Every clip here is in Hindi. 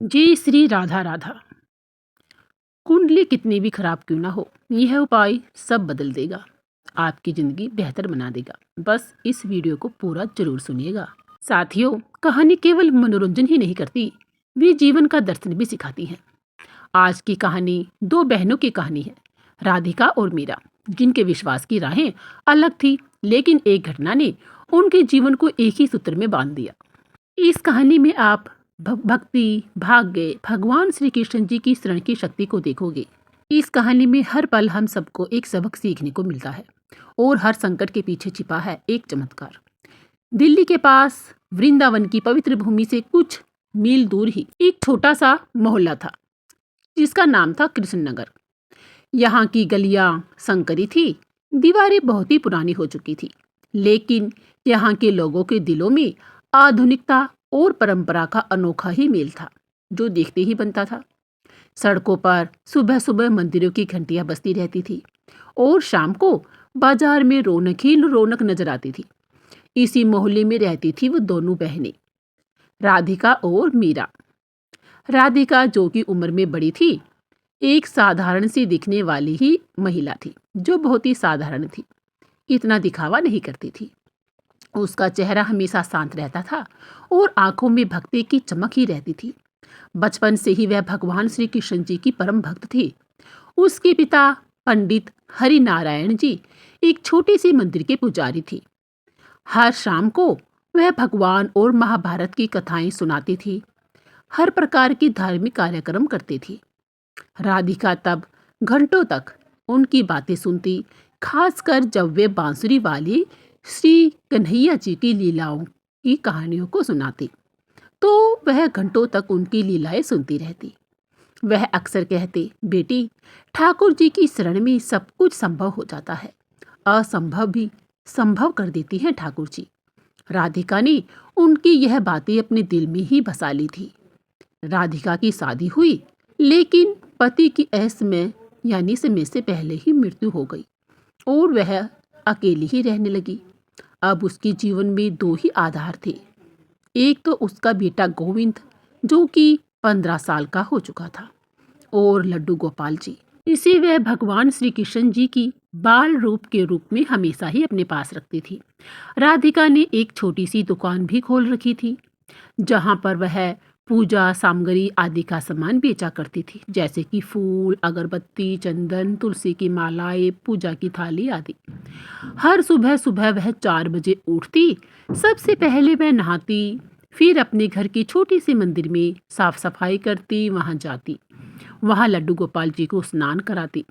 जय श्री राधा राधा। कुंडली कितनी भी खराब क्यों ना हो, यह उपाय सब बदल देगा, आपकी जिंदगी बेहतर बना देगा। बस इस वीडियो को पूरा जरूर सुनिएगा। साथियों, कहानी केवल मनोरंजन ही नहीं करती, वे जीवन का दर्शन भी सिखाती है। आज की कहानी दो बहनों की कहानी है, राधिका और मीरा, जिनके विश्वास की राहें अलग थी, लेकिन एक घटना ने उनके जीवन को एक ही सूत्र में बांध दिया। इस कहानी में आप भक्ति, भाग्य, भगवान श्री कृष्ण जी की शरण की शक्ति को देखोगे। इस कहानी में हर पल हम सबको एक सबक सीखने को मिलता है और हर संकट के पीछे छिपा है एक चमत्कार। दिल्ली के पास वृंदावन की पवित्र भूमि से कुछ मील दूर ही एक छोटा सा मोहल्ला था, जिसका नाम था कृष्ण नगर। यहाँ की गलियां संकरी थी, दीवारें बहुत ही पुरानी हो चुकी थी, लेकिन यहाँ के लोगों के दिलों में आधुनिकता और परंपरा का अनोखा ही मेल था, जो देखते ही बनता था। सड़कों पर सुबह सुबह मंदिरों की घंटियां बजती रहती थी और शाम को बाजार में रौनक ही रौनक नजर आती थी। इसी मोहल्ले में रहती थी वो दोनों बहनें, राधिका और मीरा। राधिका, जो कि उम्र में बड़ी थी, एक साधारण सी दिखने वाली ही महिला थी, जो बहुत ही साधारण थी, इतना दिखावा नहीं करती थी। उसका चेहरा हमेशा शांत रहता था और आंखों में भक्ति की चमक ही रहती थी। बचपन से ही वह भगवान श्री कृष्ण जी की परम भक्त थी। उसके पिता पंडित हरि नारायण जी एक छोटी सी मंदिर के पुजारी थी। हर शाम को वह भगवान और महाभारत की कथाएं सुनाती थी, हर प्रकार की धार्मिक कार्यक्रम करती थी। राधिका तब घंटों तक उनकी बातें सुनती, खासकर जब वे बांसुरी वाली श्री कन्हैया जी की लीलाओं की कहानियों को सुनाती, तो वह घंटों तक उनकी लीलाएं सुनती रहती। वह अक्सर कहते, बेटी, ठाकुर जी की शरण में सब कुछ संभव हो जाता है, असंभव भी संभव कर देती हैं ठाकुर जी। राधिका ने उनकी यह बातें अपने दिल में ही बसा ली थी। राधिका की शादी हुई, लेकिन पति की असमय यानी समय से पहले ही मृत्यु हो गई और वह अकेली ही रहने लगी। अब उसके जीवन में दो ही आधार थे, एक तो उसका बेटा गोविंद, जो कि 15 साल का हो चुका था, और लड्डू गोपाल जी, इसे वह भगवान श्री कृष्ण जी की बाल रूप के रूप में हमेशा ही अपने पास रखती थी। राधिका ने एक छोटी सी दुकान भी खोल रखी थी, जहां पर वह पूजा सामग्री आदि का सामान बेचा करती थी, जैसे कि फूल, अगरबत्ती, चंदन, तुलसी की मालाएं, पूजा की थाली आदि। हर सुबह सुबह वह 4 बजे उठती, सबसे पहले वह नहाती, फिर अपने घर की छोटी सी मंदिर में साफ सफाई करती, वहां जाती, वहां लड्डू गोपाल जी को स्नान कराती,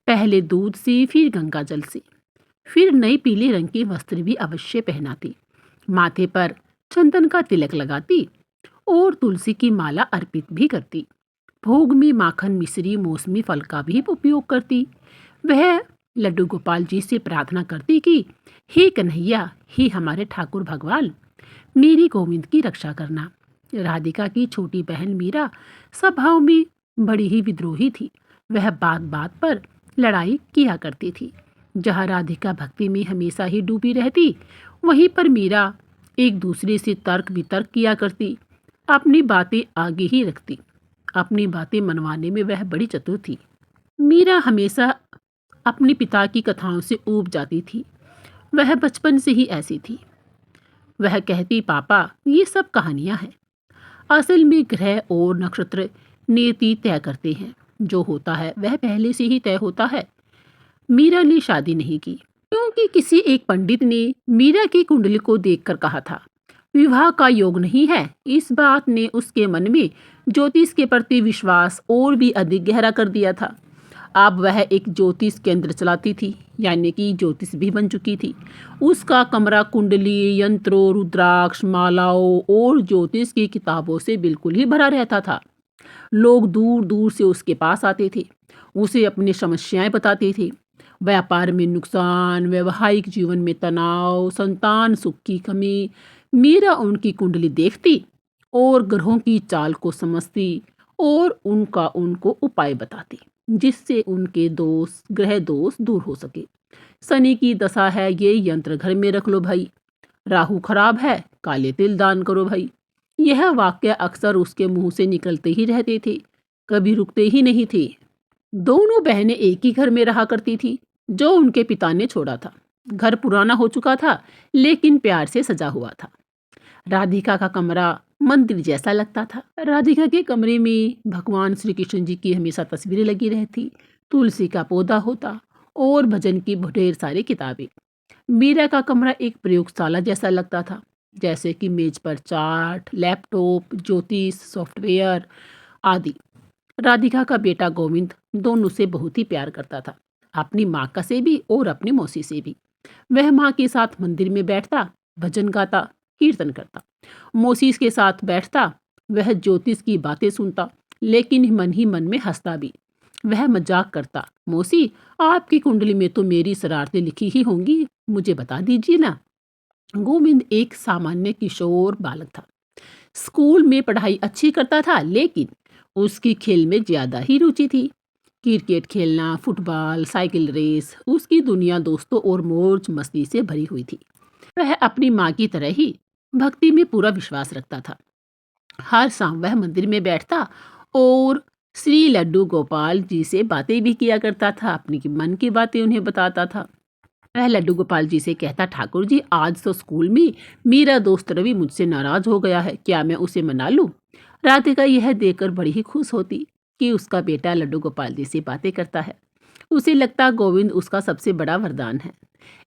पहले दूध से, फिर गंगा जल से, फिर नई पीले रंग के वस्त्र भी अवश्य पहनाती, माथे पर चंदन का तिलक लगाती और तुलसी की माला अर्पित भी करती। भोग में माखन, मिश्री, मौसमी फल का भी उपयोग करती। वह लड्डू गोपाल जी से प्रार्थना करती कि हे कन्हैया, हे हमारे ठाकुर भगवान, मेरी गोविंद की रक्षा करना। राधिका की छोटी बहन मीरा स्वभाव में बड़ी ही विद्रोही थी। वह बात बात पर लड़ाई किया करती थी। जहाँ राधिका भक्ति में हमेशा ही डूबी रहती, वहीं पर मीरा एक दूसरे से तर्क वितर्क किया करती, अपनी बातें आगे ही रखती। अपनी बातें मनवाने में वह बड़ी चतुर थी। मीरा हमेशा अपने पिता की कथाओं से ऊब जाती थी। वह बचपन से ही ऐसी थी। वह कहती, पापा, ये सब कहानियां हैं, असल में ग्रह और नक्षत्र नियति तय करते हैं, जो होता है वह पहले से ही तय होता है। मीरा ने शादी नहीं की, क्योंकि किसी एक पंडित ने मीरा की कुंडली को देखकर कहा था, विवाह का योग नहीं है। इस बात ने उसके मन में ज्योतिष के प्रति विश्वास और भी अधिक गहरा कर दिया था। अब वह एक ज्योतिष केंद्र चलाती थी, यानी कि ज्योतिष भी बन चुकी थी। उसका कमरा कुंडली, यंत्रों, रुद्राक्ष, मालाओं और ज्योतिष की किताबों से बिल्कुल ही भरा रहता था। लोग दूर दूर से उसके पास आते थे, उसे अपनी समस्याएं बताते थे। व्यापार में नुकसान, वैवाहिक जीवन में तनाव, संतान सुख की कमी। मीरा उनकी कुंडली देखती और ग्रहों की चाल को समझती और उनका उनको उपाय बताती, जिससे उनके दोष, ग्रह दोष दूर हो सके। शनि की दशा है, ये यंत्र घर में रख लो भाई। राहु खराब है, काले तिल दान करो भाई। यह वाक्य अक्सर उसके मुंह से निकलते ही रहते थे, कभी रुकते ही नहीं थे। दोनों बहनें एक ही घर में रहा करती थी, जो उनके पिता ने छोड़ा था। घर पुराना हो चुका था, लेकिन प्यार से सजा हुआ था। राधिका का कमरा मंदिर जैसा लगता था। राधिका के कमरे में भगवान श्री कृष्ण जी की हमेशा तस्वीरें लगी रहती, तुलसी का पौधा होता और भजन की ढेर सारी किताबें। मीरा का कमरा एक प्रयोगशाला जैसा लगता था, जैसे कि मेज पर चार्ट, लैपटॉप, ज्योतिष सॉफ्टवेयर आदि। राधिका का बेटा गोविंद दोनों से बहुत ही प्यार करता था, अपनी माँ का से भी और अपनी मौसी से भी। वह माँ के साथ मंदिर में बैठता, भजन गाता, कीर्तन करता। मौसी के साथ बैठता, वह ज्योतिष की बातें सुनता, लेकिन मन ही मन में हंसता भी। वह मजाक करता, मौसी आपकी कुंडली में तो मेरी शरारतें लिखी ही होंगी, मुझे बता दीजिए ना। गोविंद एक सामान्य किशोर बालक था। स्कूल में पढ़ाई अच्छी करता था, लेकिन उसकी खेल में ज्यादा ही रुचि थी। क्रिकेट खेलना, फुटबॉल, साइकिल रेस, उसकी दुनिया दोस्तों और मौज मस्ती से भरी हुई थी। वह अपनी माँ की तरह ही भक्ति में पूरा विश्वास रखता था। हर शाम वह मंदिर में बैठता और श्री लड्डू गोपाल जी से बातें भी किया करता था, अपनी मन की बातें उन्हें बताता था। वह लड्डू गोपाल जी से कहता, ठाकुर जी आज तो स्कूल में मेरा दोस्त रवि मुझसे नाराज हो गया है, क्या मैं उसे मना लूं? राधिका यह देखकर बड़ी ही खुश होती कि उसका बेटा लड्डू गोपाल जी से बातें करता है। उसे लगता गोविंद उसका सबसे बड़ा वरदान है।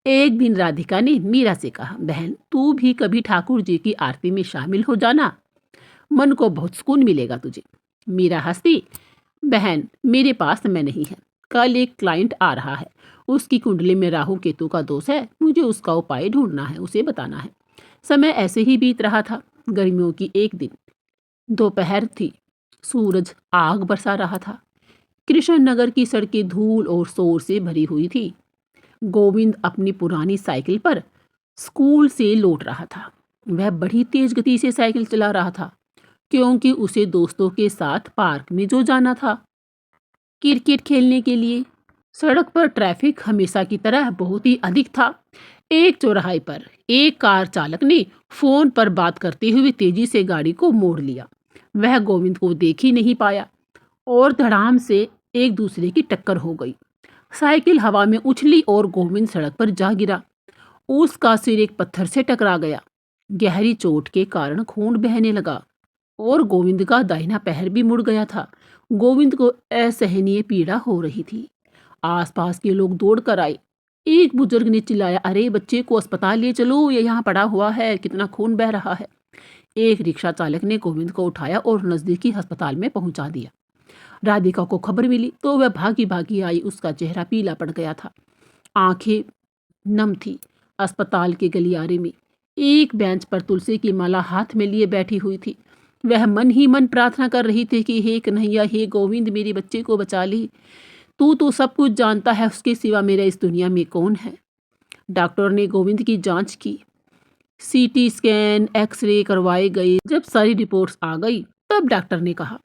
एक दिन राधिका ने मीरा से कहा, बहन तू भी कभी ठाकुर जी की आरती में शामिल हो जाना, मन को बहुत सुकून मिलेगा तुझे। मीरा हंसती, बहन मेरे पास समय नहीं है, कल एक क्लाइंट आ रहा है, उसकी कुंडली में राहु केतु का दोष है, मुझे उसका उपाय ढूंढना है, उसे बताना है। समय ऐसे ही बीत रहा था। गर्मियों की एक दिन दोपहर थी, सूरज आग बरसा रहा था। कृष्णनगर की सड़कें धूल और शोर से भरी हुई थी। गोविंद अपनी पुरानी साइकिल पर स्कूल से लौट रहा था। वह बड़ी तेज गति से साइकिल चला रहा था, क्योंकि उसे दोस्तों के साथ पार्क में जो जाना था क्रिकेट खेलने के लिए। सड़क पर ट्रैफिक हमेशा की तरह बहुत ही अधिक था। एक चौराहे पर एक कार चालक ने फोन पर बात करते हुए तेजी से गाड़ी को मोड़ लिया। वह गोविंद को देख ही नहीं पाया और धड़ाम से एक दूसरे की टक्कर हो गई। साइकिल हवा में उछली और गोविंद सड़क पर जा गिरा। उसका सिर एक पत्थर से टकरा गया। गहरी चोट के कारण खून बहने लगा और गोविंद का दाहिना पैर भी मुड़ गया था। गोविंद को असहनीय पीड़ा हो रही थी। आसपास के लोग दौड़ कर आए। एक बुजुर्ग ने चिल्लाया, अरे बच्चे को अस्पताल ले चलो, ये यहाँ पड़ा हुआ है, कितना खून बह रहा है। एक रिक्शा चालक ने गोविंद को उठाया और नजदीकी अस्पताल में पहुंचा दिया। राधिका को खबर मिली तो वह भागी भागी आई। उसका चेहरा पीला पड़ गया था, आंखें नम थी। अस्पताल के गलियारे में एक बेंच पर तुलसी की माला हाथ में लिए बैठी हुई थी। वह मन ही मन प्रार्थना कर रही थी कि हे कन्हैया, हे गोविंद, मेरे बच्चे को बचा ली। तू तो सब कुछ जानता है, उसके सिवा मेरा इस दुनिया में कौन है। डॉक्टर ने गोविंद की जांच की, सीटी स्कैन, एक्सरे करवाए गए। जब सारी रिपोर्ट्स आ गई तब डॉक्टर ने कहा,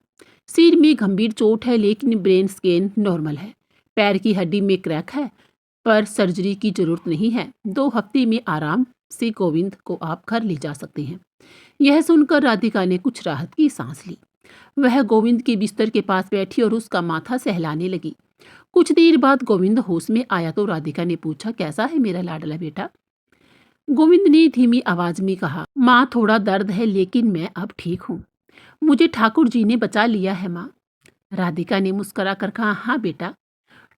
सिर में गंभीर चोट है, लेकिन ब्रेन स्कैन नॉर्मल है। पैर की हड्डी में क्रैक है, पर सर्जरी की जरूरत नहीं है। 2 हफ्ते में आराम से गोविंद को आप घर ले जा सकते हैं। यह सुनकर राधिका ने कुछ राहत की सांस ली। वह गोविंद के बिस्तर के पास बैठी और उसका माथा सहलाने लगी। कुछ देर बाद गोविंद होश में आया तो राधिका ने पूछा, कैसा है मेरा लाडला बेटा? गोविंद ने धीमी आवाज में कहा, माँ थोड़ा दर्द है, लेकिन मैं अब ठीक हूँ। मुझे ठाकुर जी ने बचा लिया है माँ। राधिका ने मुस्कुरा कर कहा, हाँ बेटा,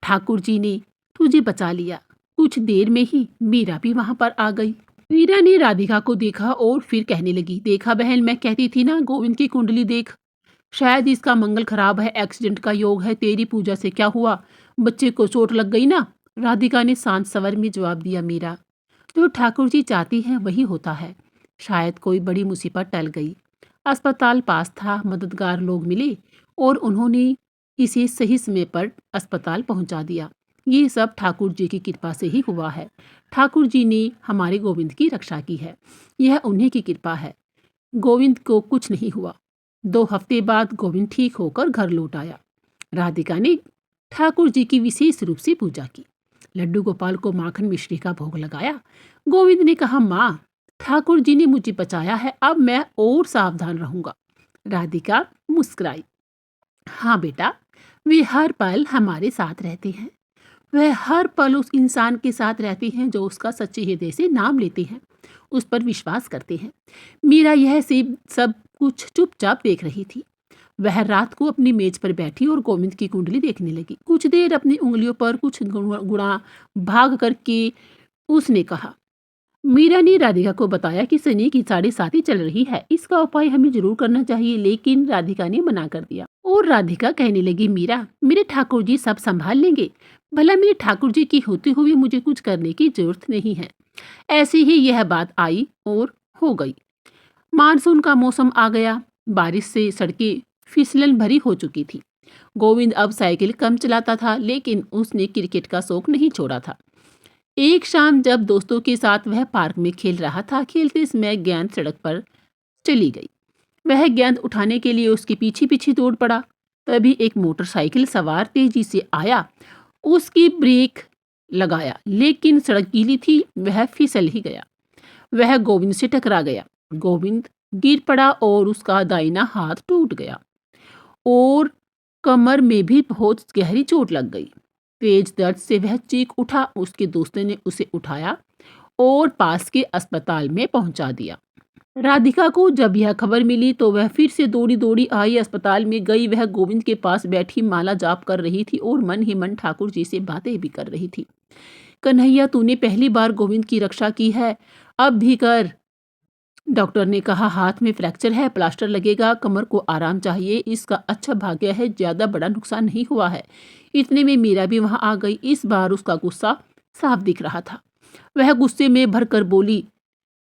ठाकुर जी ने तुझे बचा लिया। कुछ देर में ही मीरा भी वहां पर आ गई। मीरा ने राधिका को देखा और फिर कहने लगी, देखा बहन, मैं कहती थी ना, गोविंद की कुंडली देख, शायद इसका मंगल खराब है, एक्सीडेंट का योग है। तेरी पूजा से क्या हुआ, बच्चे को चोट लग गई ना? राधिका ने शांत स्वर में जवाब दिया, मीरा, जो ठाकुर जी चाहती है वही होता है। शायद कोई बड़ी मुसीबत टल गई। अस्पताल पास था, मददगार लोग मिले और उन्होंने इसे सही समय पर अस्पताल पहुंचा दिया। ये सब ठाकुर जी की कृपा से ही हुआ है। ठाकुर जी ने हमारे गोविंद की रक्षा की है, यह उन्हीं की कृपा है। गोविंद को कुछ नहीं हुआ। 2 हफ्ते बाद गोविंद ठीक होकर घर लौट आया। राधिका ने ठाकुर जी की विशेष रूप से पूजा की। लड्डू गोपाल को माखन मिश्री का भोग लगाया। गोविंद ने कहा, माँ ठाकुर जी ने मुझे बचाया है, अब मैं और सावधान रहूंगा। राधिका मुस्कुराई। हाँ बेटा, वे हर पल हमारे साथ रहते हैं। वह हर पल उस इंसान के साथ रहती हैं जो उसका सच्चे हृदय से नाम लेते हैं, उस पर विश्वास करते हैं। मीरा यह सब कुछ चुपचाप देख रही थी। वह रात को अपनी मेज पर बैठी और गोविंद की कुंडली देखने लगी। कुछ देर अपनी उंगलियों पर कुछ गुणा भाग करके उसने कहा, मीरा ने राधिका को बताया कि शनि की 7.5 चल रही है, इसका उपाय हमें जरूर करना चाहिए, लेकिन राधिका ने मना कर दिया। और राधिका कहने लगी, मीरा, मेरे ठाकुर जी सब संभाल लेंगे। भला मेरे ठाकुर जी की होते हुए मुझे कुछ करने की जरूरत नहीं है। ऐसी ही यह बात आई और हो गई। मानसून का मौसम आ गया। बारिश से सड़कें फिसलन भरी हो चुकी थी। गोविंद अब साइकिल कम चलाता था, लेकिन उसने क्रिकेट का शौक नहीं छोड़ा था। एक शाम जब दोस्तों के साथ वह पार्क में खेल रहा था, खेलते समय गेंद सड़क पर चली गई। वह गेंद उठाने के लिए उसके पीछे पीछे दौड़ पड़ा। तभी एक मोटरसाइकिल सवार तेजी से आया, उसकी ब्रेक लगाया, लेकिन सड़क गीली थी, वह फिसल ही गया। वह गोविंद से टकरा गया। गोविंद गिर पड़ा और उसका दाहिना हाथ टूट गया और कमर में भी बहुत गहरी चोट लग गई। तेज दर्द से वह चीख उठा। उसके दोस्तों ने उसे उठाया और पास के अस्पताल में पहुंचा दिया। राधिका को जब यह खबर मिली तो वह फिर से दौड़ी दौड़ी आई, अस्पताल में गई। वह गोविंद के पास बैठी माला जाप कर रही थी और मन ही मन ठाकुर जी से बातें भी कर रही थी। कन्हैया, तूने पहली बार गोविंद की रक्षा की है, अब भी कर। डॉक्टर ने कहा, हाथ में फ्रैक्चर है, प्लास्टर लगेगा, कमर को आराम चाहिए। इसका अच्छा भाग्य है ज्यादा बड़ा नुकसान नहीं हुआ है। इतने में मीरा भी वहां आ गई। इस बार उसका गुस्सा साफ दिख रहा था। वह गुस्से में भरकर बोली,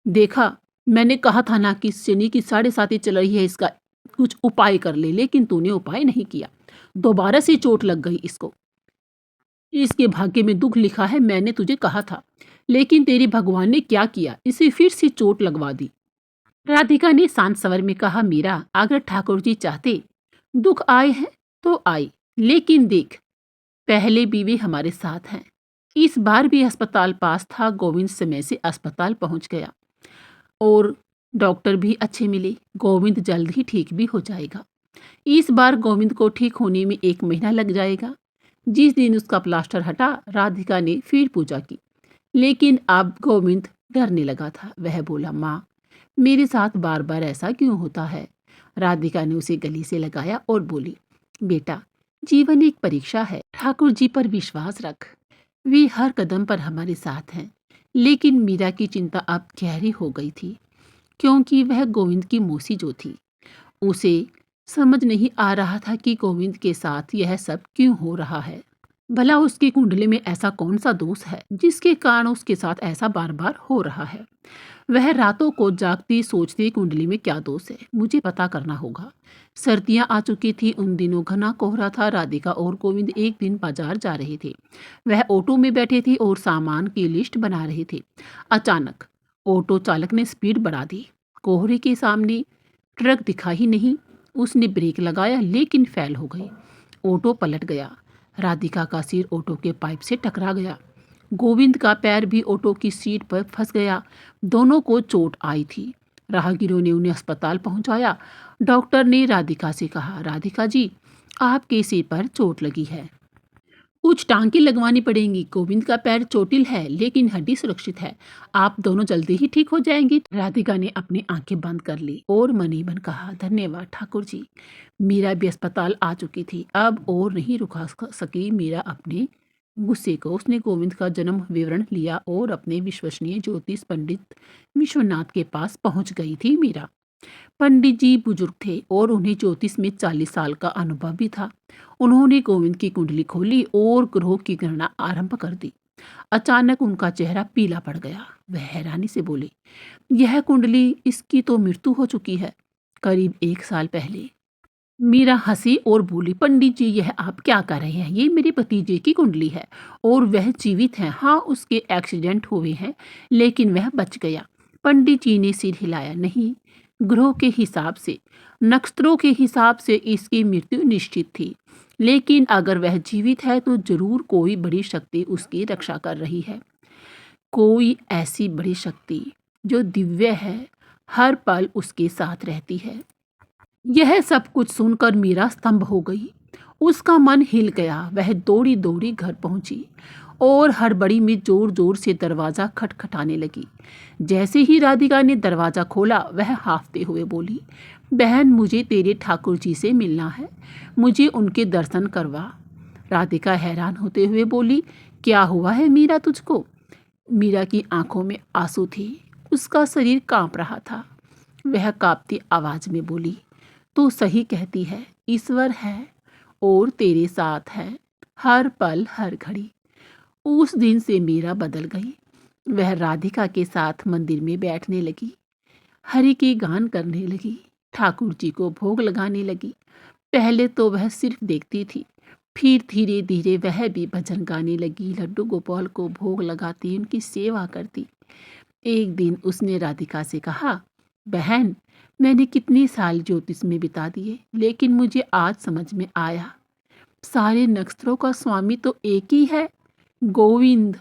देखा, मैंने कहा था ना कि शनि की 7.5 चल रही है, इसका कुछ उपाय कर ले, लेकिन तूने उपाय नहीं किया। दोबारा से चोट लग गई इसको। इसके भाग्य में दुख लिखा है, मैंने तुझे कहा था, लेकिन तेरे भगवान ने क्या किया, इसे फिर से चोट लगवा दी। राधिका ने शांत स्वर में कहा, मीरा, अगर ठाकुर जी चाहते दुख आए हैं तो आए, लेकिन देख, पहले भी वे हमारे साथ हैं। इस बार भी अस्पताल पास था। गोविंद समय से अस्पताल पहुंच गया और डॉक्टर भी अच्छे मिले। गोविंद जल्द ही ठीक भी हो जाएगा। इस बार गोविंद को ठीक होने में 1 महीना लग जाएगा। जिस दिन उसका प्लास्टर हटा, राधिका ने फिर पूजा की, लेकिन अब गोविंद डरने लगा था। वह बोला, माँ, मेरे साथ बार बार ऐसा क्यों होता है? राधिका ने उसे गले से लगाया और बोली, बेटा, जीवन एक परीक्षा है, ठाकुर जी पर विश्वास रख, वे हर कदम पर हमारे साथ हैं। लेकिन मीरा की चिंता अब गहरी हो गई थी, क्योंकि वह गोविंद की मौसी जो थी, उसे समझ नहीं आ रहा था कि गोविंद के साथ यह सब क्यों हो रहा है। भला उसकी कुंडली में ऐसा कौन सा दोष है जिसके कारण उसके साथ ऐसा बार बार हो रहा है। वह रातों को जागती सोचती, कुंडली में क्या दोष है, मुझे पता करना होगा। सर्दियां आ चुकी थी। उन दिनों घना कोहरा था। राधिका और गोविंद एक दिन बाजार जा रहे थे। वह ऑटो में बैठे थे और सामान की लिस्ट बना रहे थे। अचानक ऑटो चालक ने स्पीड बढ़ा दी। कोहरे के सामने ट्रक दिखा ही नहीं। उसने ब्रेक लगाया, लेकिन फेल हो गई। ऑटो पलट गया। राधिका का सिर ऑटो के पाइप से टकरा गया। गोविंद का पैर भी ऑटो की सीट पर फंस गया। दोनों को चोट आई थी। राहगीरों ने उन्हें अस्पताल पहुंचाया। डॉक्टर ने राधिका से कहा, राधिका जी, आपके सिर पर चोट लगी है, कुछ टांके लगवानी पड़ेंगी। गोविंद का पैर चोटिल है, लेकिन हड्डी सुरक्षित है, आप दोनों जल्दी ही ठीक हो जाएंगे। राधिका ने अपनी आंखें बंद कर ली और मन ही मन कहा, धन्यवाद ठाकुर जी। मीरा भी अस्पताल आ चुकी थी। अब और नहीं रुका सकी मीरा अपने गुस्से को। उसने गोविंद का जन्म विवरण लिया और अपने विश्वसनीय ज्योतिष पंडित विश्वनाथ के पास पहुंच गई थी मीरा। पंडित जी बुजुर्ग थे और उन्हें ज्योतिष में 40 साल का अनुभव भी था। उन्होंने गोविंद की कुंडली खोली और ग्रहों की गणना आरंभ कर दी। अचानक उनका चेहरा पीला पड़ गया। वह हैरानी से बोले, यह कुंडली, इसकी तो मृत्यु हो चुकी है, करीब 1 साल पहले। मीरा हंसी और बोली, पंडित जी, यह आप क्या कर रहे हैं? ये मेरे भतीजे की कुंडली है और वह जीवित है। हाँ, उसके एक्सीडेंट हुए हैं, लेकिन वह बच गया। पंडित जी ने सिर हिलाया, नहीं, ग्रहों के हिसाब से, नक्षत्रों के हिसाब से इसकी मृत्यु निश्चित थी, लेकिन अगर वह जीवित है तो जरूर कोई बड़ी शक्ति उसकी रक्षा कर रही है। कोई ऐसी बड़ी शक्ति जो दिव्य है, हर पल उसके साथ रहती है। यह सब कुछ सुनकर मीरा स्तंभ हो गई। उसका मन हिल गया। वह दौड़ी दौड़ी घर पहुंची और हड़बड़ी में जोर जोर से दरवाज़ा खटखटाने लगी। जैसे ही राधिका ने दरवाज़ा खोला, वह हाफते हुए बोली, बहन, मुझे तेरे ठाकुर जी से मिलना है, मुझे उनके दर्शन करवा। राधिका हैरान होते हुए बोली, क्या हुआ है मीरा तुझको? मीरा की आंखों में आंसू थे, उसका शरीर कांप रहा था। वह कांपती आवाज में बोली, तू सही कहती है, ईश्वर है और तेरे साथ है, हर पल हर घड़ी। उस दिन से मीरा बदल गई। वह राधिका के साथ मंदिर में बैठने लगी, हरि के गान करने लगी, ठाकुर जी को भोग लगाने लगी। पहले तो वह सिर्फ देखती थी, फिर धीरे धीरे वह भी भजन गाने लगी, लड्डू गोपाल को भोग लगाती, उनकी सेवा करती। एक दिन उसने राधिका से कहा, बहन, मैंने कितने साल ज्योतिष में बिता दिए, लेकिन मुझे आज समझ में आया, सारे नक्षत्रों का स्वामी तो एक ही है, गोविंद।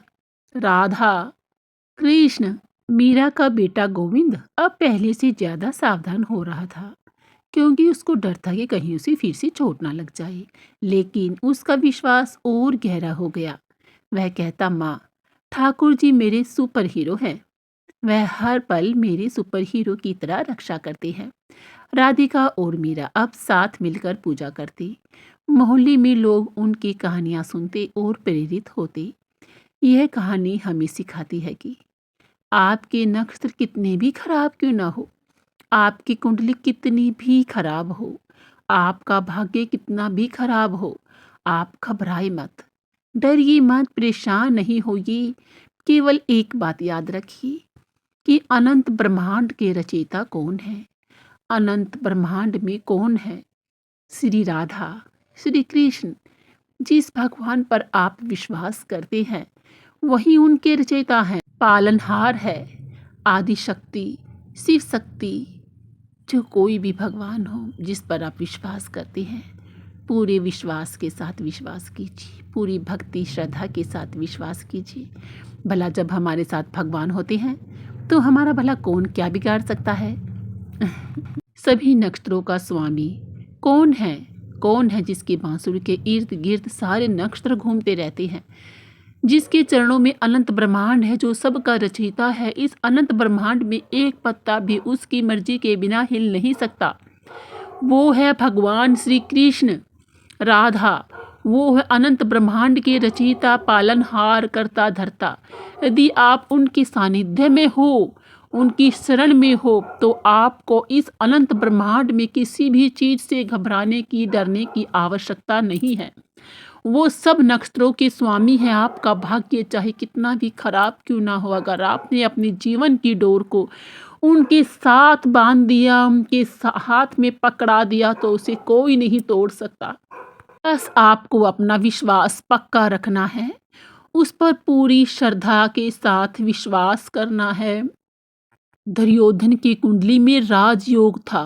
राधा, कृष्ण। मीरा का बेटा गोविंद अब पहले से ज्यादा सावधान हो रहा था, क्योंकि उसको डर था कि कहीं उसे फिर से चोट ना लग जाए। लेकिन उसका विश्वास और गहरा हो गया। वह कहता, माँ, ठाकुर जी मेरे सुपर हीरो हैं, वह हर पल मेरे सुपर हीरो की तरह रक्षा करते हैं। राधिका और मीरा अब साथ मिलकर पूजा करती। मोहल्ले में लोग उनकी कहानियां सुनते और प्रेरित होते। यह कहानी हमें सिखाती है कि आपके नक्षत्र कितने भी खराब क्यों ना हो, आपकी कुंडली कितनी भी खराब हो, आपका भाग्य कितना भी खराब हो, आप घबराए मत, डरिए मत, परेशान नहीं होइए। केवल एक बात याद रखिए कि अनंत ब्रह्मांड के रचयिता कौन है। अनंत ब्रह्मांड में कौन है? श्री राधा, श्री कृष्ण। जिस भगवान पर आप विश्वास करते हैं, वही उनके रचयिता हैं, पालनहार है, आदि शक्ति, शिव शक्ति। जो कोई भी भगवान हो जिस पर आप विश्वास करते हैं, पूरे विश्वास के साथ विश्वास कीजिए, पूरी भक्ति श्रद्धा के साथ विश्वास कीजिए। भला जब हमारे साथ भगवान होते हैं तो हमारा भला कौन क्या बिगाड़ सकता है। सभी नक्षत्रों का स्वामी कौन है? कौन है जिसके बांसुरी के इर्द गिर्द सारे नक्षत्र घूमते रहते हैं, जिसके चरणों में अनंत ब्रह्मांड है, जो सबका रचयिता है। इस अनंत ब्रह्मांड में एक पत्ता भी उसकी मर्जी के बिना हिल नहीं सकता। वो है भगवान श्री कृष्ण। राधा, वो है अनंत ब्रह्मांड के रचयिता, पालनहार, करता धरता। यदि आप उनके सानिध्य में हो, उनकी शरण में हो, तो आपको इस अनंत ब्रह्मांड में किसी भी चीज से घबराने की, डरने की आवश्यकता नहीं है। वो सब नक्षत्रों के स्वामी हैं। आपका भाग्य चाहे कितना भी खराब क्यों ना हो, अगर आपने अपने जीवन की डोर को उनके साथ बांध दिया, उनके हाथ में पकड़ा दिया, तो उसे कोई नहीं तोड़ सकता। बस आपको अपना विश्वास पक्का रखना है, उस पर पूरी श्रद्धा के साथ विश्वास करना है। दुर्योधन की कुंडली में राजयोग था,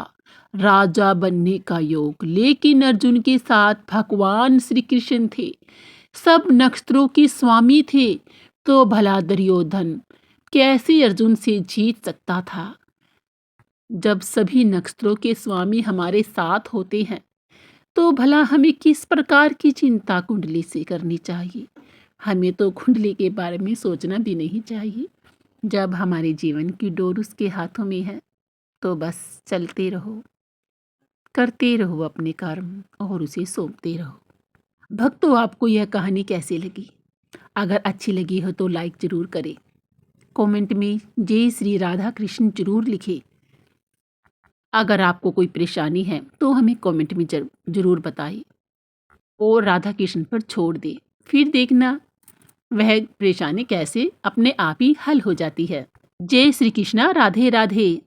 राजा बनने का योग, लेकिन अर्जुन के साथ भगवान श्री कृष्ण थे, सब नक्षत्रों के स्वामी थे। तो भला दुर्योधन कैसे अर्जुन से जीत सकता था? जब सभी नक्षत्रों के स्वामी हमारे साथ होते हैं, तो भला हमें किस प्रकार की चिंता कुंडली से करनी चाहिए? हमें तो कुंडली के बारे में सोचना भी नहीं चाहिए। जब हमारे जीवन की डोर उसके हाथों में है, तो बस चलते रहो, करते रहो अपने कर्म और उसे सौंपते रहो। भक्तों, आपको यह कहानी कैसी लगी? अगर अच्छी लगी हो तो लाइक जरूर करें, कमेंट में जय श्री राधा कृष्ण जरूर लिखें। अगर आपको कोई परेशानी है तो हमें कमेंट में जरूर बताएं और राधा कृष्ण पर छोड़ दें, फिर देखना वह परेशानी कैसे अपने आप ही हल हो जाती है। जय श्री कृष्णा, राधे राधे।